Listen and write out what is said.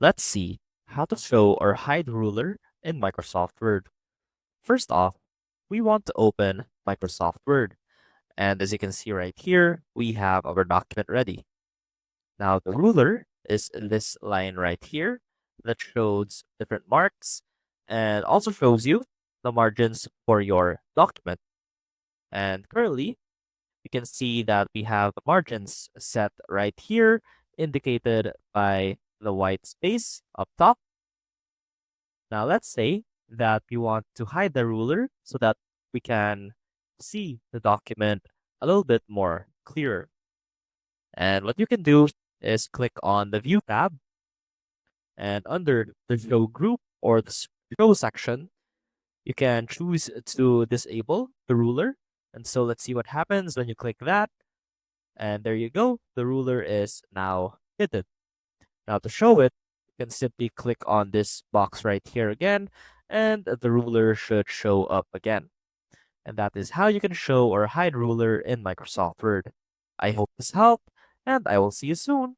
Let's see how to show or hide ruler in Microsoft Word. First off, we want to open Microsoft Word. And as you can see right here, we have our document ready. Now the ruler is this line right here that shows different marks and also shows you the margins for your document. And currently, you can see that we have the margins set right here, indicated by the white space up top. Now let's say that we want to hide the ruler so that we can see the document a little bit more clearer. And what you can do is click on the View tab, and under the Show Group or the Show section, you can choose to disable the ruler. And so let's see what happens when you click that. And there you go. The ruler is now hidden. Now to show it, you can simply click on this box right here again, and the ruler should show up again. And that is how you can show or hide ruler in Microsoft Word. I hope this helped, and I will see you soon.